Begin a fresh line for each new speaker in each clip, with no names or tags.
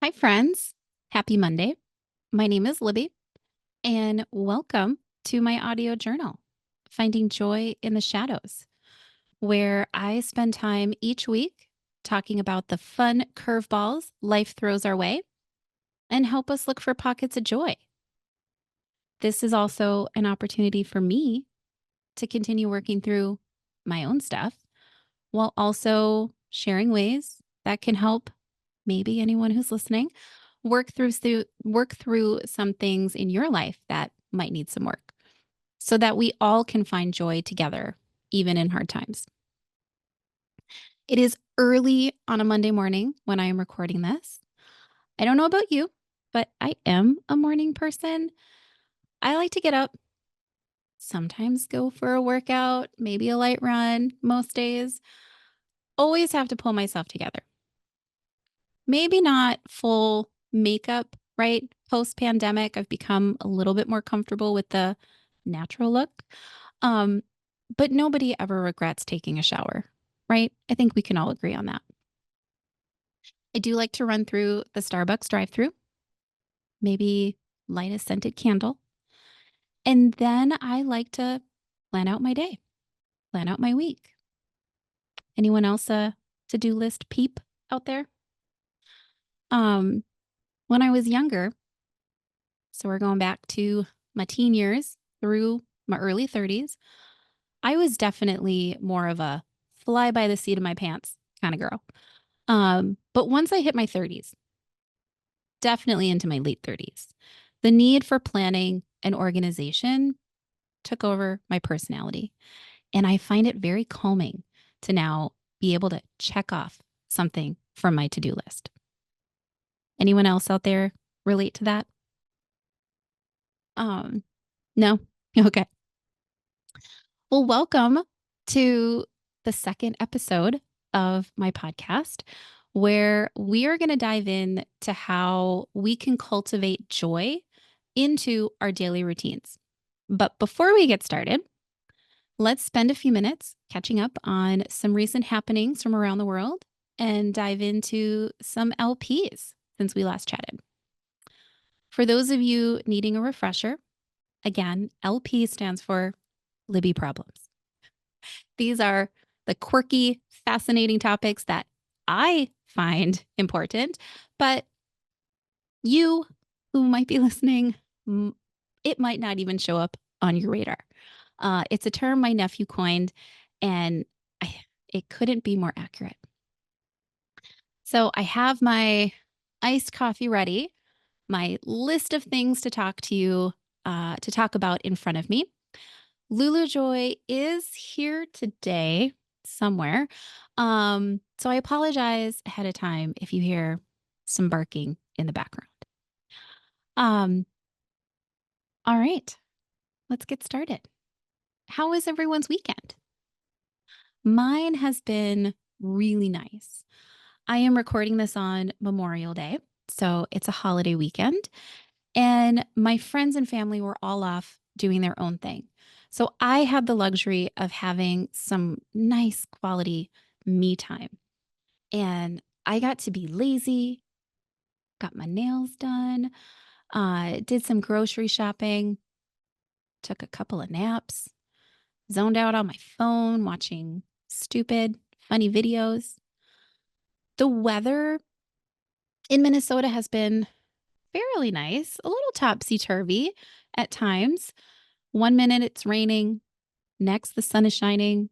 Hi, friends. Happy Monday. My name is Libby, and welcome to my audio journal, Finding Joy in the Shadows, where I spend time each week talking about the fun curveballs life throws our way and help us look for pockets of joy. This is also an opportunity for me to continue working through my own stuff while also sharing ways that can help maybe anyone who's listening work through some things in your life that might need some work so that we all can find joy together even in hard times. It is early on a Monday morning when I am recording this. I don't know about you, but I am a morning person. I like to get up, sometimes go for a workout, maybe a light run most days. Always have to pull myself together. Maybe not full makeup, right? Post pandemic, I've become a little bit more comfortable with the natural look. Um, but nobody ever regrets taking a shower, right? I think we can all agree on that. I do like to run through the Starbucks drive through, maybe light a scented candle. And then I like to plan out my day, plan out my week. Anyone else a to do list peep out there? Um, when I was younger, so we're going back to my teen years through my early 30s. I was definitely more of a fly by the seat of my pants kind of girl. But once I hit my 30s, definitely into my late 30s, the need for planning and organization took over my personality. And I find it very calming to now be able to check off something from my to do list. Anyone else out there relate to that? Um, no? Okay. Well, welcome to the second episode of my podcast, where we are going to dive in to how we can cultivate joy into our daily routines. But before we get started, let's spend a few minutes catching up on some recent happenings from around the world and dive into some LPs since we last chatted. For those of you needing a refresher, again, LP stands for Libby Problems. These are the quirky, fascinating topics that I find important, but you who might be listening, it might not even show up on your radar. It's a term my nephew coined, and it couldn't be more accurate. So I have my iced coffee ready, my list of things to talk about in front of me. Lulu Joy is here today somewhere. So I apologize ahead of time if you hear some barking in the background. Um, all right, let's get started. How was everyone's weekend? Mine has been really nice. I am recording this on Memorial Day, so it's a holiday weekend, and my friends and family were all off doing their own thing. So I had the luxury of having some nice quality me time. And I got to be lazy, got my nails done, did some grocery shopping, took a couple of naps, zoned out on my phone watching stupid, funny videos. The weather in Minnesota has been fairly nice, a little topsy turvy at times. One minute it's raining, next the sun is shining,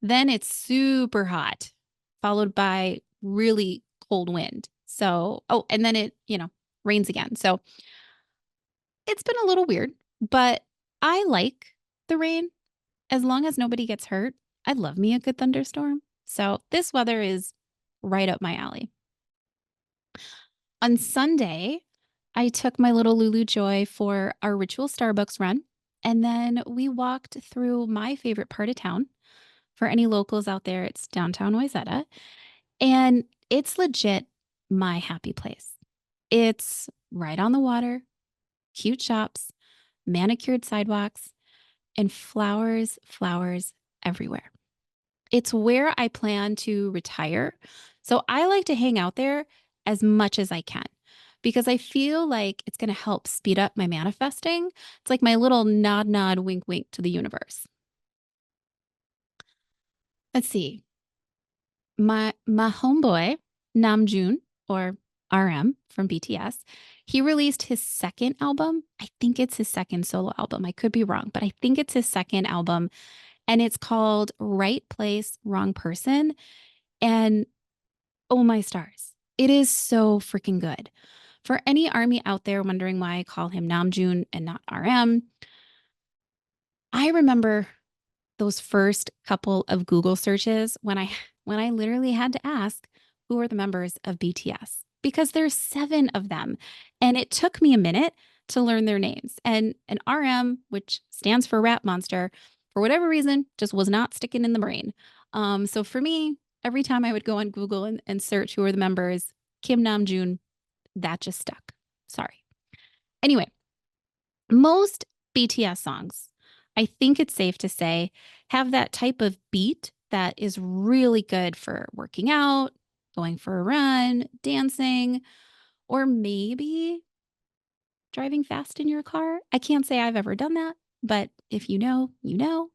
then it's super hot, followed by really cold wind. So, oh, and then it rains again. So it's been a little weird, but I like the rain as long as nobody gets hurt. I love me a good thunderstorm. So this weather is right up my alley. On Sunday, I took my little Lulu Joy for our ritual Starbucks run. And then we walked through my favorite part of town. For any locals out there, it's downtown Wayzata. And it's legit my happy place. It's right on the water, cute shops, manicured sidewalks, and flowers, flowers everywhere. It's where I plan to retire. So I like to hang out there as much as I can because I feel like it's going to help speed up my manifesting. It's like my little nod, nod, wink, wink to the universe. Let's see. My homeboy, Namjoon, or RM from BTS, he released his second album. I think it's his second solo album. I could be wrong, but I think it's his second album. And it's called Right Place, Wrong Person. And oh my stars, it is so freaking good. For any army out there wondering why I call him Namjoon and not RM, I remember those first couple of Google searches when I literally had to ask who are the members of BTS because there's 7 of them and it took me a minute to learn their names. And an RM, which stands for Rap Monster, for whatever reason, just was not sticking in the brain. So for me, every time I would go on Google and search who are the members, Kim Namjoon, that just stuck. Sorry. Anyway, most BTS songs, I think it's safe to say, have that type of beat that is really good for working out, going for a run, dancing, or maybe driving fast in your car. I can't say I've ever done that, but if you know, you know.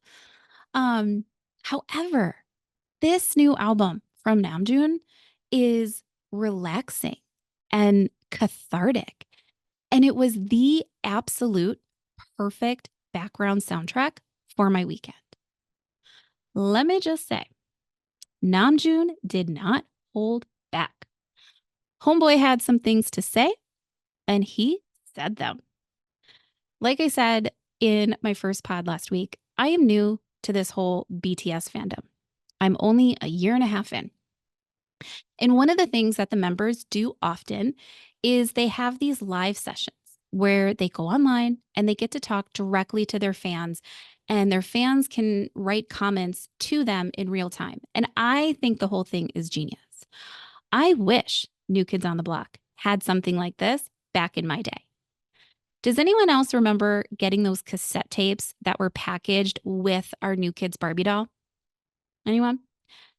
Um, However, this new album from Namjoon is relaxing and cathartic. And it was the absolute perfect background soundtrack for my weekend. Let me just say, Namjoon did not hold back. Homeboy had some things to say, and he said them. Like I said in my first pod last week, I am new to this whole BTS fandom. I'm only a year and a half in. And one of the things that the members do often is they have these live sessions where they go online and they get to talk directly to their fans, and their fans can write comments to them in real time. And I think the whole thing is genius. I wish New Kids on the Block had something like this back in my day. Does anyone else remember getting those cassette tapes that were packaged with our New Kids Barbie doll? Anyone?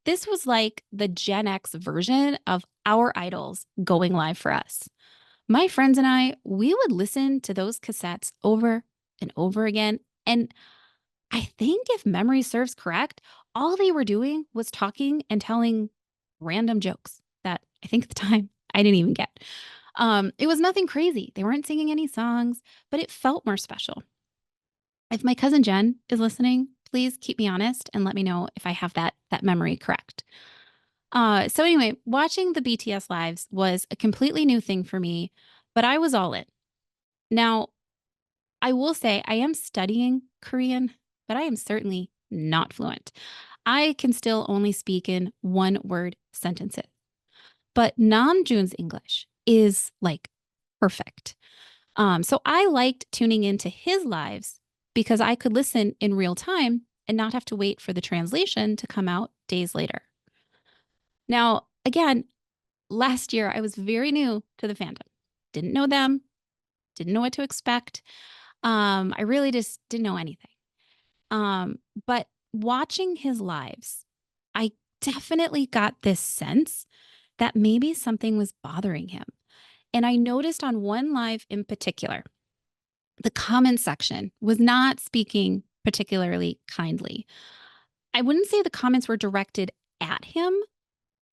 This was like the Gen X version of our idols going live for us. My friends and I, we would listen to those cassettes over and over again. And I think if memory serves correct, all they were doing was talking and telling random jokes that I think at the time I didn't even get. It was nothing crazy. They weren't singing any songs, but it felt more special. If my cousin Jen is listening, please keep me honest and let me know if I have that memory correct. So anyway, watching the BTS lives was a completely new thing for me, but I was all in. Now, I will say I am studying Korean, but I am certainly not fluent. I can still only speak in one word sentences. But Namjoon's English is like perfect. So I liked tuning into his lives because I could listen in real time and not have to wait for the translation to come out days later. Now, again, last year I was very new to the fandom. Didn't know them, didn't know what to expect. I really just didn't know anything. But watching his lives, I definitely got this sense that maybe something was bothering him. And I noticed on one live in particular, the comment section was not speaking particularly kindly. I wouldn't say the comments were directed at him,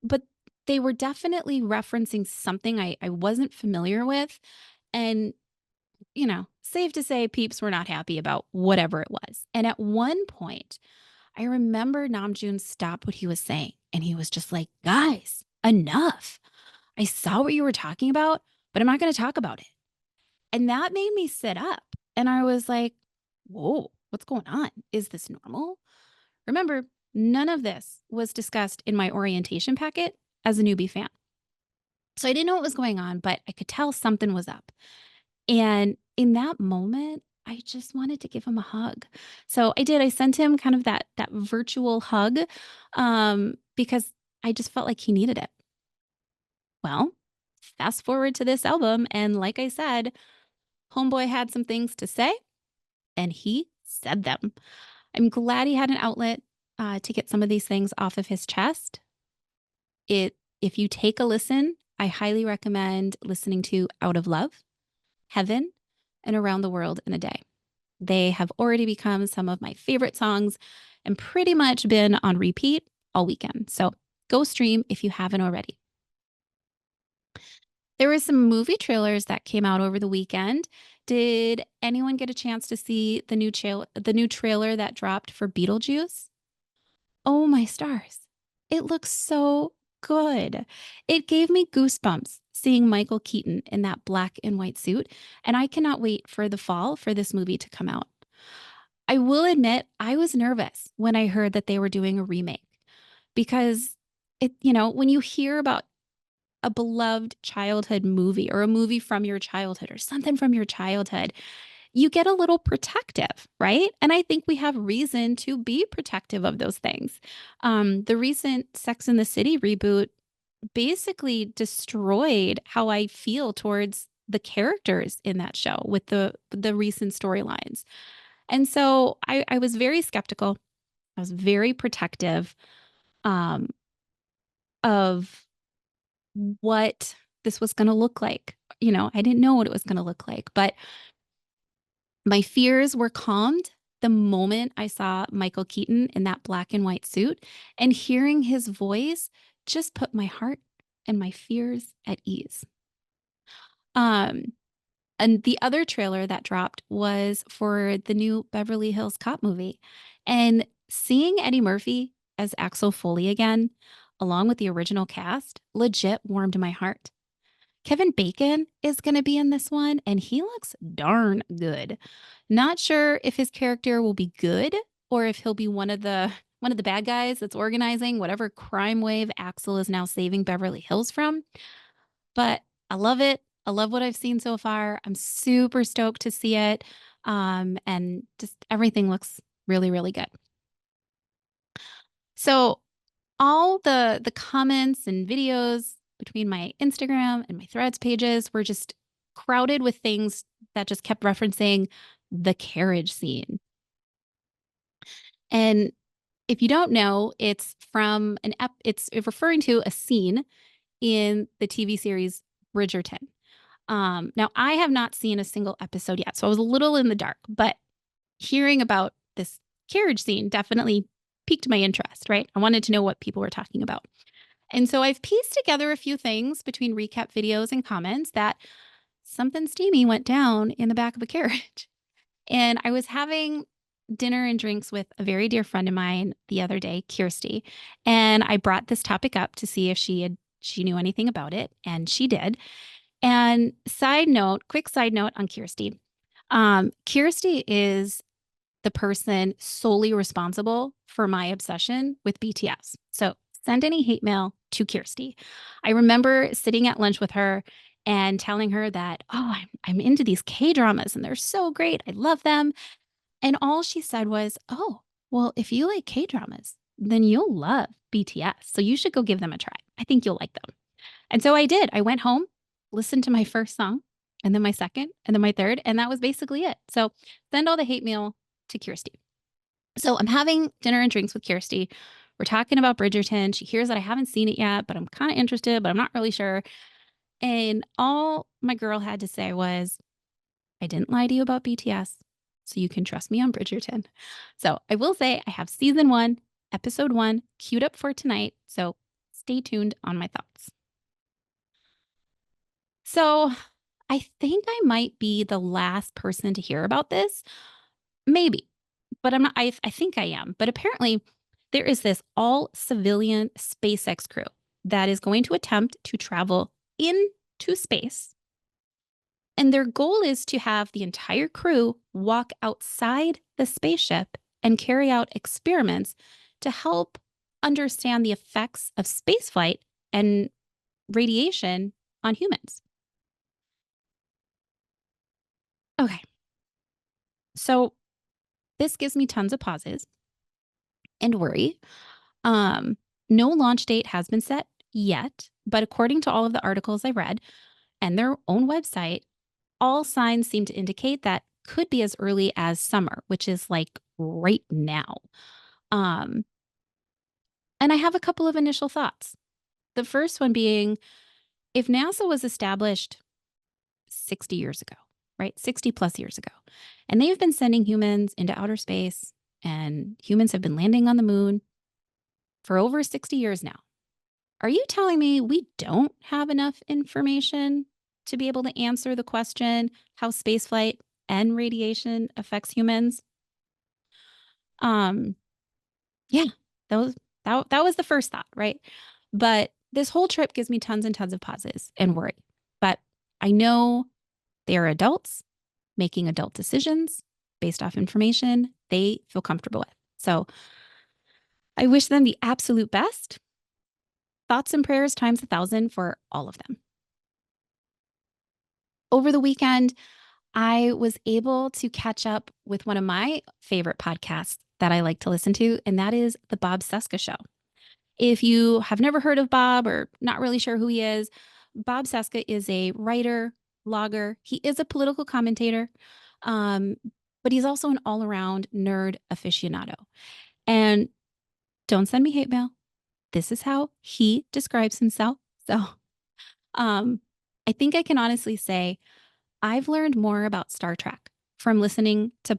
but they were definitely referencing something I wasn't familiar with. And, safe to say, peeps were not happy about whatever it was. And at one point, I remember Namjoon stopped what he was saying and he was just like, guys, enough. I saw what you were talking about, but I'm not going to talk about it. And that made me sit up and I was like, whoa, what's going on? Is this normal? Remember, none of this was discussed in my orientation packet as a newbie fan. So I didn't know what was going on, but I could tell something was up. And in that moment, I just wanted to give him a hug. So I did. I sent him kind of that virtual hug because I just felt like he needed it. Well, fast forward to this album, and like I said, Homeboy had some things to say, and he said them. I'm glad he had an outlet to get some of these things off of his chest. If you take a listen I highly recommend listening to Out of Love, Heaven, and Around the World in a Day. They have already become some of my favorite songs and pretty much been on repeat all weekend. So go stream if you haven't already. There were some movie trailers that came out over the weekend. Did anyone get a chance to see the new trailer that dropped for Beetlejuice? Oh my stars. It looks so good. It gave me goosebumps seeing Michael Keaton in that black and white suit, and I cannot wait for the fall for this movie to come out. I will admit I was nervous when I heard that they were doing a remake because when you hear about a beloved childhood movie or a movie from your childhood or something from your childhood, you get a little protective, right? And I think we have reason to be protective of those things. The recent Sex and the City reboot basically destroyed how I feel towards the characters in that show with the recent storylines. And so I was very skeptical. I was very protective um, of what this was going to look like. I didn't know what it was going to look like, but my fears were calmed the moment I saw Michael Keaton in that black and white suit, and hearing his voice just put my heart and my fears at ease. Um, and the other trailer that dropped was for the new Beverly Hills Cop movie. And seeing Eddie Murphy as Axel Foley again, along with the original cast, legit warmed my heart. Kevin Bacon is going to be in this one, and he looks darn good. Not sure if his character will be good or if he'll be one of the bad guys that's organizing whatever crime wave Axel is now saving Beverly Hills from. But I love it. I love what I've seen so far. I'm super stoked to see it. And just everything looks really, really good. So all the comments and videos between my Instagram and my Threads pages were just crowded with things that just kept referencing the carriage scene. And if you don't know, it's referring to a scene in the TV series Bridgerton. Now I have not seen a single episode yet, so I was a little in the dark, but hearing about this carriage scene definitely piqued my interest, right? I wanted to know what people were talking about. And so I've pieced together a few things between recap videos and comments that something steamy went down in the back of a carriage. And I was having dinner and drinks with a very dear friend of mine the other day, Kirsty, and I brought this topic up to see if she knew anything about it, and she did. And quick side note on Kirsty. Kirsty is the person solely responsible for my obsession with BTS. So send any hate mail to Kirsty. I remember sitting at lunch with her and telling her that, oh, I'm into these K dramas and they're so great. I love them. And all she said was, oh, well, if you like K dramas, then you'll love BTS. So you should go give them a try. I think you'll like them. And so I did. I went home, listened to my first song, and then my second, and then my third. And that was basically it. So send all the hate mail to Kirsty. So I'm having dinner and drinks with Kirsty. We're talking about Bridgerton. She hears that I haven't seen it yet, but I'm kind of interested, but I'm not really sure. And all my girl had to say was, I didn't lie to you about BTS, so you can trust me on Bridgerton. So I will say I have season 1, episode 1 queued up for tonight. So stay tuned on my thoughts. So I think I might be the last person to hear about this. Maybe, but I'm not. I think I am. But apparently, there is this all civilian SpaceX crew that is going to attempt to travel into space. And their goal is to have the entire crew walk outside the spaceship and carry out experiments to help understand the effects of spaceflight and radiation on humans. Okay, so this gives me tons of pauses and worry. Um, no launch date has been set yet, but according to all of the articles I read and their own website, all signs seem to indicate that could be as early as summer, which is like right now. Um, and I have a couple of initial thoughts. The first one being If NASA was established 60 years ago, right? 60 plus years ago, and they've been sending humans into outer space, and humans have been landing on the moon for over 60 years now. Are you telling me we don't have enough information to be able to answer the question how spaceflight and radiation affects humans? Um, yeah, that was that was the first thought, right? But this whole trip gives me tons and tons of pauses and worry. But I know they are adults making adult decisions based off information they feel comfortable with. So I wish them the absolute best. Thoughts and prayers times 1,000 for all of them. Over the weekend, I was able to catch up with one of my favorite podcasts that I like to listen to, and that is The Bob Cesca Show. If you have never heard of Bob or not really sure who he is, Bob Cesca is a writer, blogger. He is a political commentator, um, but he's also an all around nerd aficionado. And don't send me hate mail. This is how he describes himself. So um, I think I can honestly say I've learned more about Star Trek from listening to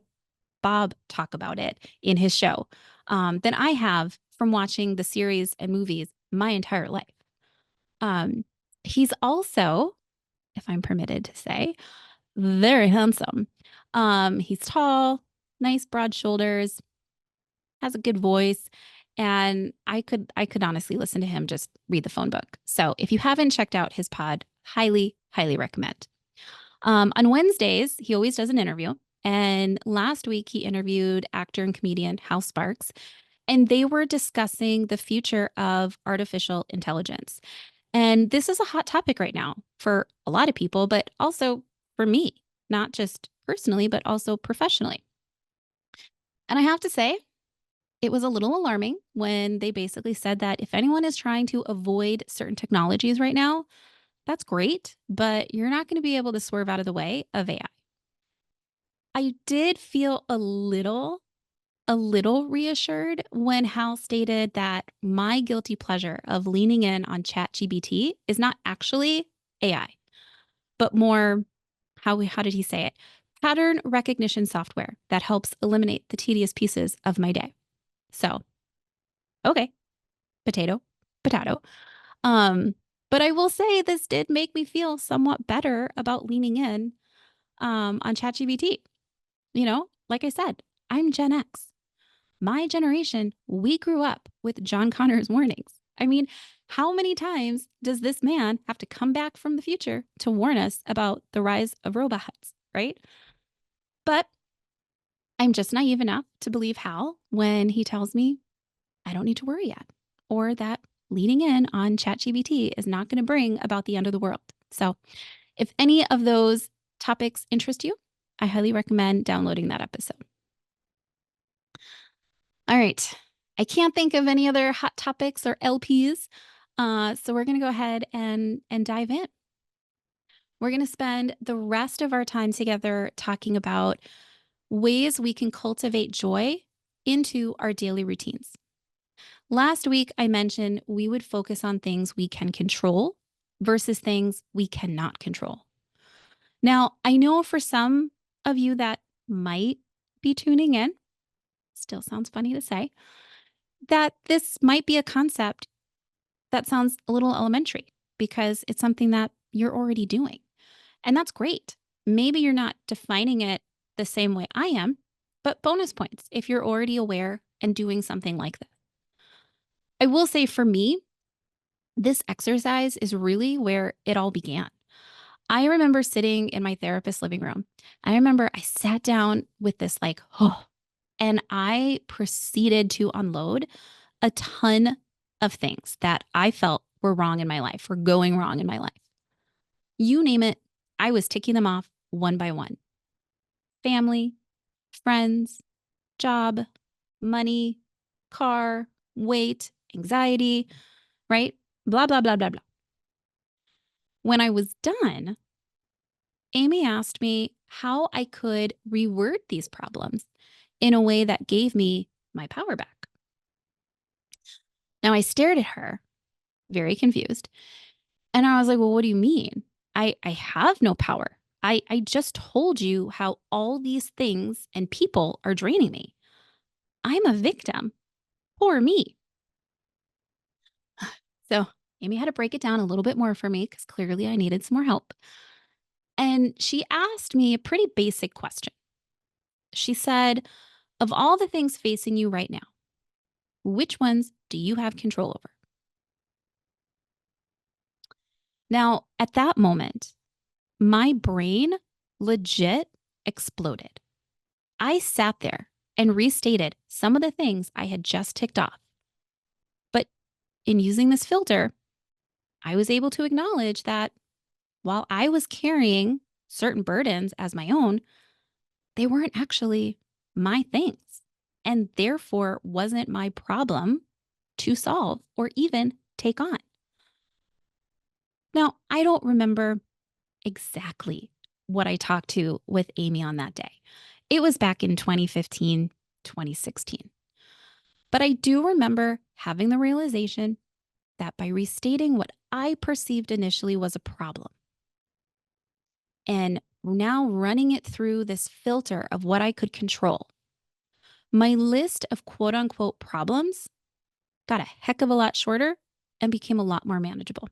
Bob talk about it in his show than I have from watching the series and movies my entire life. Um, he's also, if I'm permitted to say, very handsome. He's tall, nice broad shoulders, has a good voice, and I could honestly listen to him just read the phone book. So if you haven't checked out his pod, highly recommend. On Wednesdays, he always does an interview. And last week, he interviewed actor and comedian Hal Sparks, and they were discussing the future of artificial intelligence. And this is a hot topic right now for a lot of people, but also for me, not just personally, but also professionally. And I have to say, it was a little alarming when they basically said that if anyone is trying to avoid certain technologies right now, that's great, but you're not going to be able to swerve out of the way of AI. I did feel a little reassured when Hal stated that my guilty pleasure of leaning in on ChatGPT is not actually AI, but more how did he say it? Pattern recognition software that helps eliminate the tedious pieces of my day. So, okay, potato, potato. Um, but I will say this did make me feel somewhat better about leaning in on ChatGPT. Like I said, I'm Gen X. My generation, we grew up with John Connor's warnings. I mean, how many times does this man have to come back from the future to warn us about the rise of robots, right? But I'm just naive enough to believe Hal when he tells me I don't need to worry yet, or that leading in on ChatGPT is not going to bring about the end of the world. So, if any of those topics interest you, I highly recommend downloading that episode. All right. I can't think of any other hot topics or LPs. So we're going to go ahead and dive in. We're going to spend the rest of our time together talking about ways we can cultivate joy into our daily routines. Last week, I mentioned we would focus on things we can control versus things we cannot control. Now, I know for some of you that might be tuning in, still sounds funny to say, that this might be a concept that sounds a little elementary because it's something that you're already doing. And that's great. Maybe you're not defining it the same way I am, but bonus points if you're already aware and doing something like this. I will say for me, this exercise is really where it all began. I remember sitting in my therapist's living room. I remember I sat down with this like, oh, and I proceeded to unload a ton of things that I felt were wrong in my life, were going wrong in my life. You name it, I was ticking them off one by one. Family, friends, job, money, car, weight, anxiety, right? Blah, blah, blah, blah, blah. When I was done, Amy asked me how I could reword these problems in a way that gave me my power back. Now I stared at her, very confused, And I was like, well, what do you mean? I have no power. I just told you how all these things and people are draining me. I'm a victim. Poor me. So Amy had to break it down a little bit more for me because clearly I needed some more help. And she asked me a pretty basic question. She said, of all the things facing you right now, which ones do you have control over? Now, at that moment, my brain legit exploded. I sat there and restated some of the things I had just ticked off. But in using this filter, I was able to acknowledge that while I was carrying certain burdens as my own, they weren't actually my things and therefore wasn't my problem to solve or even take on. Now, I don't remember exactly what I talked to with Amy on that day. It was back in 2015, 2016. But I do remember having the realization that by restating what I perceived initially was a problem and now running it through this filter of what I could control, my list of quote unquote problems got a heck of a lot shorter and became a lot more manageable.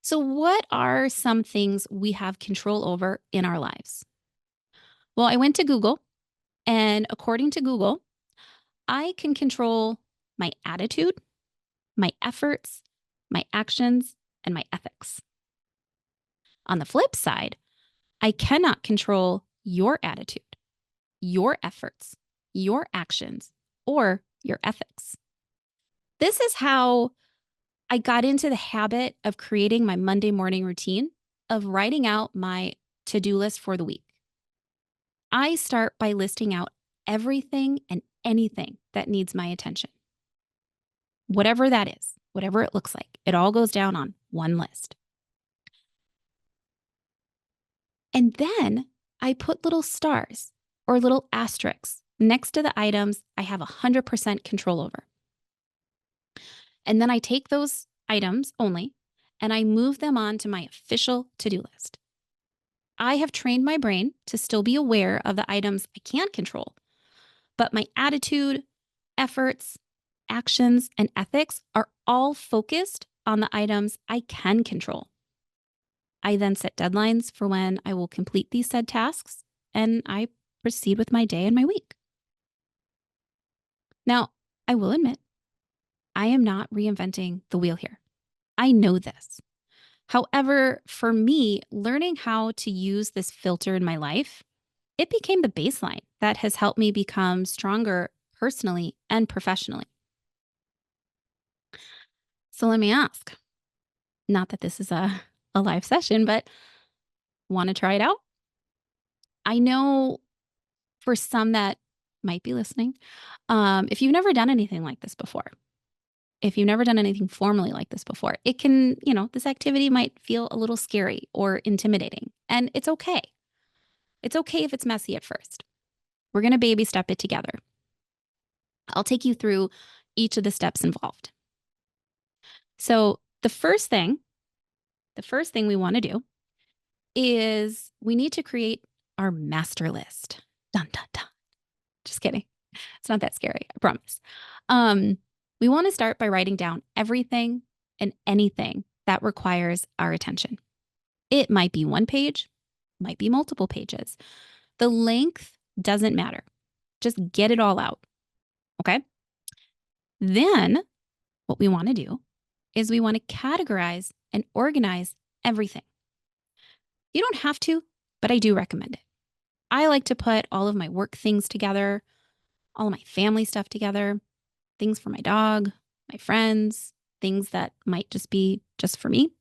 So, what are some things we have control over in our lives? Well, I went to Google, and according to Google, I can control my attitude, my efforts, my actions, and my ethics. On the flip side, I cannot control your attitude, your efforts, your actions, or your ethics. This is how I got into the habit of creating my Monday morning routine of writing out my to do list for the week. I start by listing out everything and anything that needs my attention, whatever that is, whatever it looks like. It all goes down on one list. And then I put little stars or little asterisks next to the items I have 100% control over. And then I take those items only and I move them on to my official to do list. I have trained my brain to still be aware of the items I can't control, but my attitude, efforts, actions, and ethics are all focused on the items I can control. I then set deadlines for when I will complete these said tasks, and I proceed with my day and my week. Now, I will admit, I am not reinventing the wheel here. I know this. However, for me, learning how to use this filter in my life, it became the baseline that has helped me become stronger personally and professionally. So let me ask, not that this is a live session, but want to try it out? I know for some that might be listening, if you've never done anything like this before, if you've never done anything formally like this before, it can, this activity might feel a little scary or intimidating. And it's okay. It's okay if it's messy at first. We're going to baby step it together. I'll take you through each of the steps involved. So, the first thing we want to do is we need to create our master list. Dun, dun, dun. Just kidding. It's not that scary, I promise. We want to start by writing down everything and anything that requires our attention. It might be one page, might be multiple pages. The length doesn't matter. Just get it all out. Okay. Then what we want to do is we want to categorize and organize everything. You don't have to, but I do recommend it. I like to put all of my work things together, all of my family stuff together, things for my dog, my friends, things that might just be just for me.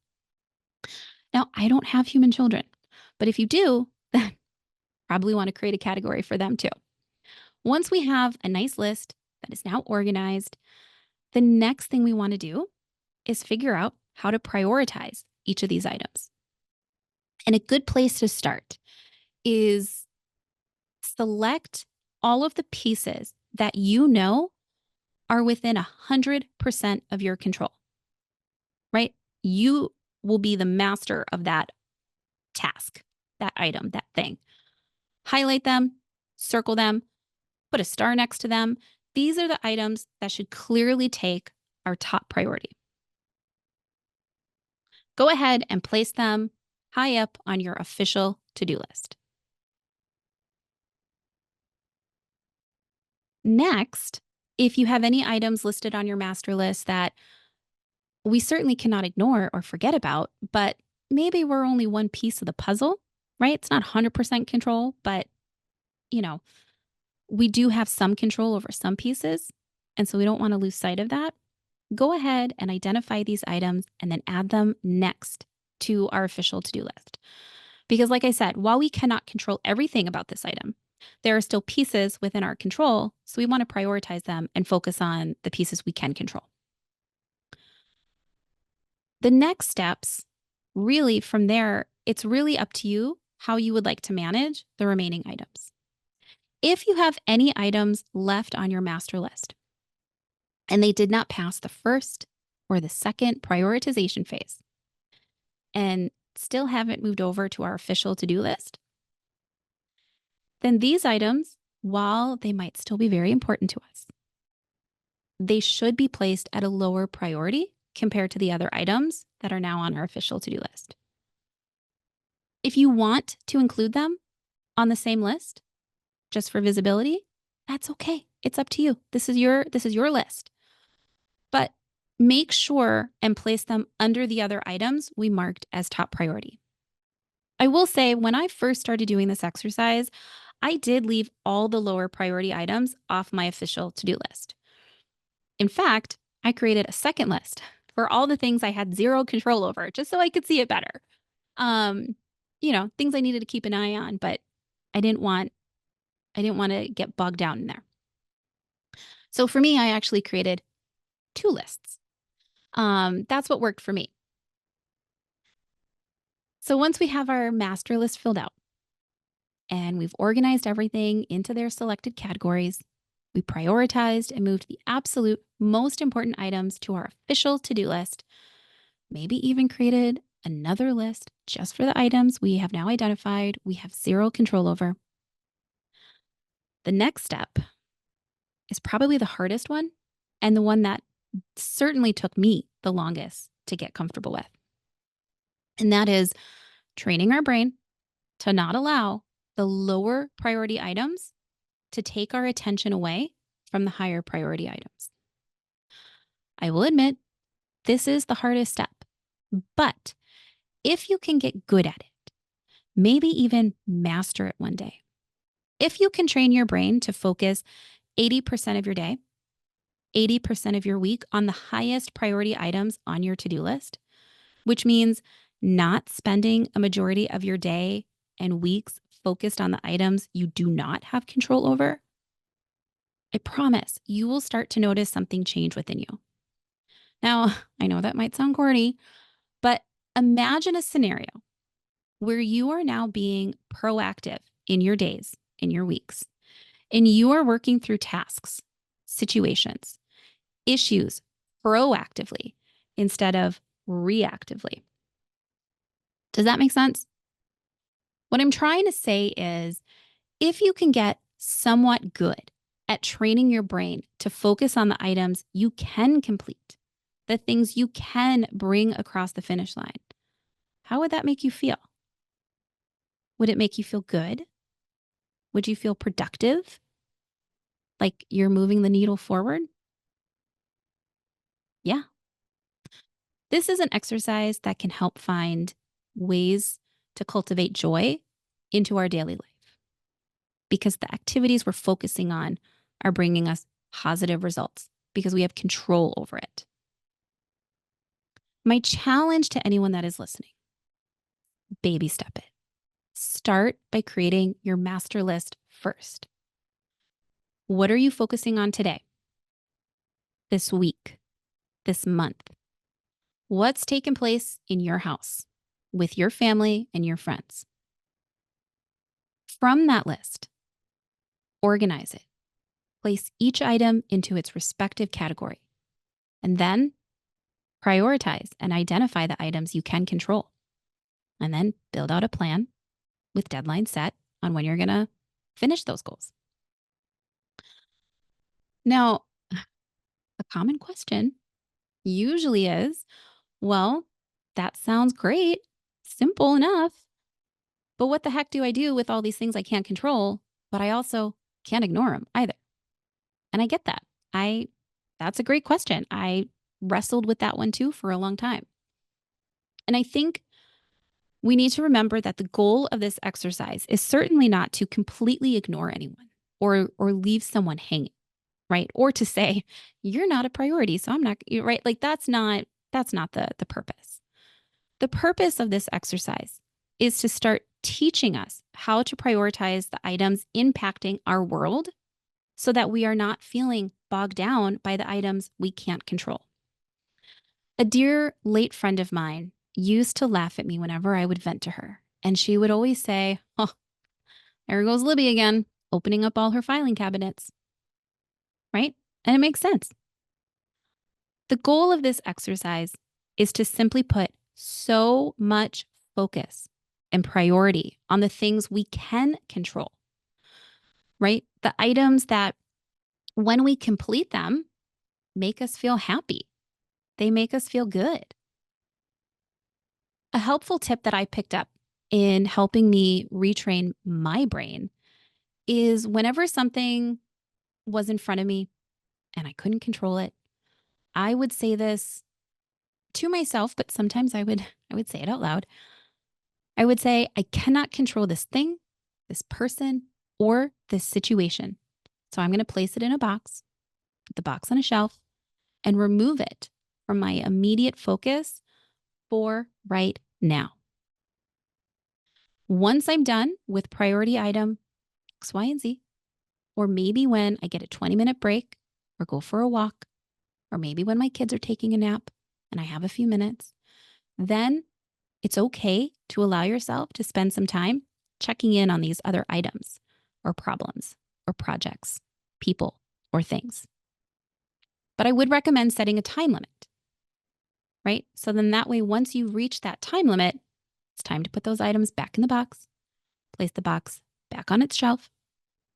Now, I don't have human children, but if you do, then probably want to create a category for them too. Once we have a nice list that is now organized, the next thing we want to do is figure out how to prioritize each of these items. And a good place to start is select all of the pieces that you know are within 100% of your control, right? You will be the master of that task, that item, that thing. Highlight them, circle them, put a star next to them. These are the items that should clearly take our top priority. Go ahead and place them high up on your official to-do list. Next, if you have any items listed on your master list that we certainly cannot ignore or forget about, but maybe we're only one piece of the puzzle, right? It's not 100% control, but you know, we do have some control over some pieces. And so we don't want to lose sight of that. Go ahead and identify these items and then add them next to our official to-do list. Because like I said, while we cannot control everything about this item, there are still pieces within our control. So we want to prioritize them and focus on the pieces we can control. The next steps, really from there, it's really up to you how you would like to manage the remaining items. If you have any items left on your master list and they did not pass the first or the second prioritization phase and still haven't moved over to our official to-do list, then these items, while they might still be very important to us, they should be placed at a lower priority compared to the other items that are now on our official to-do list. If you want to include them on the same list, just for visibility, that's okay. It's up to you. This is your list. But make sure and place them under the other items we marked as top priority. I will say, when I first started doing this exercise, I did leave all the lower priority items off my official to-do list. In fact, I created a second list for all the things I had zero control over, just so I could see it better. Things I needed to keep an eye on, but I didn't want to get bogged down in there. So for me, I actually created two lists. That's what worked for me. So once we have our master list filled out and we've organized everything into their selected categories, we prioritized and moved the absolute most important items to our official to-do list, maybe even created another list just for the items we have now identified we have zero control over. The next step is probably the hardest one and the one that certainly took me the longest to get comfortable with. And that is training our brain to not allow the lower priority items to take our attention away from the higher priority items. I will admit, this is the hardest step, but if you can get good at it, maybe even master it one day, if you can train your brain to focus 80% of your day, 80% of your week on the highest priority items on your to-do list, which means not spending a majority of your day and weeks focused on the items you do not have control over, I promise you will start to notice something change within you. Now, I know that might sound corny, but imagine a scenario where you are now being proactive in your days, in your weeks, and you are working through tasks, situations, issues proactively instead of reactively. Does that make sense? What I'm trying to say is, if you can get somewhat good at training your brain to focus on the items you can complete, the things you can bring across the finish line, how would that make you feel? Would it make you feel good? Would you feel productive? Like you're moving the needle forward? Yeah. This is an exercise that can help find ways to cultivate joy into our daily life, because the activities we're focusing on are bringing us positive results because we have control over it. My challenge to anyone that is listening, baby step it. Start by creating your master list first. What are you focusing on today, this week, this month? What's taken place in your house with your family and your friends? From that list, organize it. Place each item into its respective category. And then Prioritize and identify the items you can control, and then build out a plan with deadlines set on when you're going to finish those goals. Now, a common question usually is, well, that sounds great, simple enough, but what the heck do I do with all these things I can't control, but I also can't ignore them either? And I get that. I That's a great question. I wrestled with that one too for a long time. And I think we need to remember that the goal of this exercise is certainly not to completely ignore anyone or leave someone hanging, right? Or to say, you're not a priority, so I'm not, right? Like that's not the purpose. The purpose of this exercise is to start teaching us how to prioritize the items impacting our world so that we are not feeling bogged down by the items we can't control. A dear late friend of mine used to laugh at me whenever I would vent to her. And she would always say, oh, there goes Libby again, opening up all her filing cabinets, right? And it makes sense. The goal of this exercise is to simply put so much focus and priority on the things we can control, right? The items that, when we complete them, make us feel happy. They make us feel good. A helpful tip that I picked up in helping me retrain my brain is whenever something was in front of me and I couldn't control it, I would say this to myself, but sometimes I would say it out loud. I would say, I cannot control this thing, this person, or this situation. So I'm going to place it in a box, put the box on a shelf, and remove it from my immediate focus for right now. Once I'm done with priority item X, Y, and Z, or maybe when I get a 20-minute break or go for a walk, or maybe when my kids are taking a nap and I have a few minutes, then it's okay to allow yourself to spend some time checking in on these other items or problems or projects, people, or things. But I would recommend setting a time limit, right? So then that way, once you reach that time limit, it's time to put those items back in the box, place the box back on its shelf,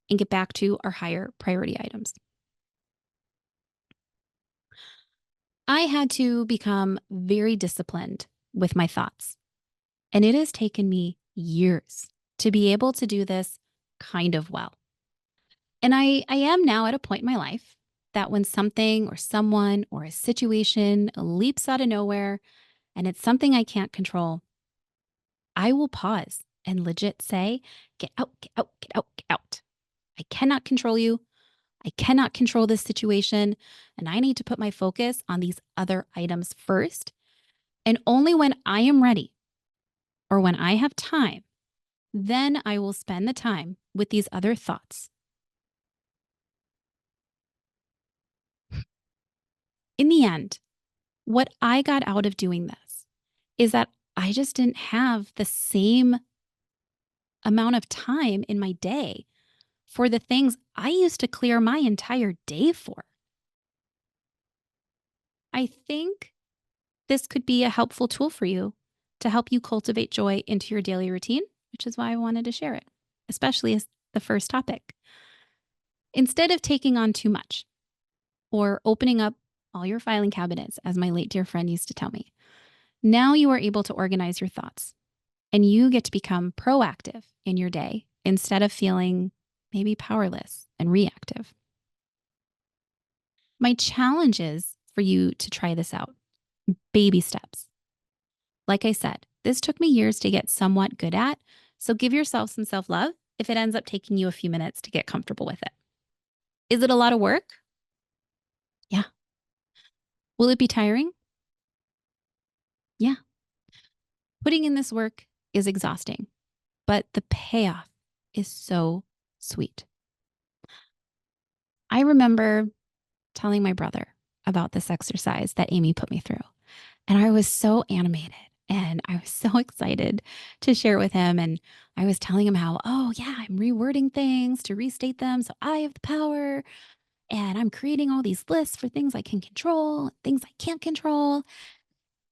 and get back to our higher priority items. I had to become very disciplined with my thoughts, and it has taken me years to be able to do this kind of well. And I am now at a point in my life that when something or someone or a situation leaps out of nowhere and it's something I can't control, I will pause and legit say, get out, get out, get out, get out. I cannot control you. I cannot control this situation. And I need to put my focus on these other items first. And only when I am ready or when I have time, then I will spend the time with these other thoughts. In the end, what I got out of doing this is that I just didn't have the same amount of time in my day for the things I used to clear my entire day for. I think this could be a helpful tool for you to help you cultivate joy into your daily routine, which is why I wanted to share it, especially as the first topic. Instead of taking on too much or opening up all your filing cabinets, as my late dear friend used to tell me, now you are able to organize your thoughts and you get to become proactive in your day instead of feeling maybe powerless and reactive. My challenge is for you to try this out. Baby steps. Like I said, this took me years to get somewhat good at, so give yourself some self love if it ends up taking you a few minutes to get comfortable with it. Is it a lot of work? Yeah. Will it be tiring? Yeah. Putting in this work is exhausting, but the payoff is so sweet. I remember telling my brother about this exercise that Amy put me through, and I was so animated and I was so excited to share it with him. And I was telling him how, oh, yeah, I'm rewording things to restate them so I have the power. and I'm creating all these lists for things I can control, things I can't control.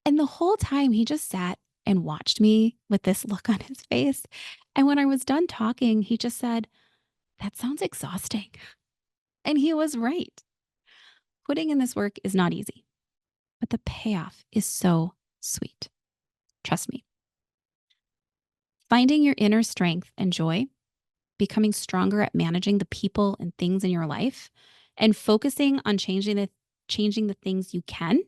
And the whole time he just sat and watched me with this look on his face. And when I was done talking, he just said, "That sounds exhausting." And he was right. Putting in this work is not easy, but the payoff is so sweet. Trust me. Finding your inner strength and joy, becoming stronger at managing the people and things in your life, and focusing on changing the things you can,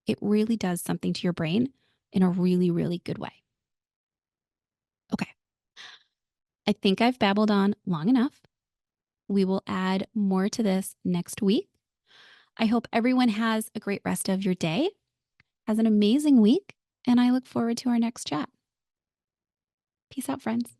it really does something to your brain in a really, really good way. Okay, I think I've babbled on long enough. We will add more to this next week. I hope everyone has a great rest of your day, has an amazing week, and I look forward to our next chat. Peace out, friends.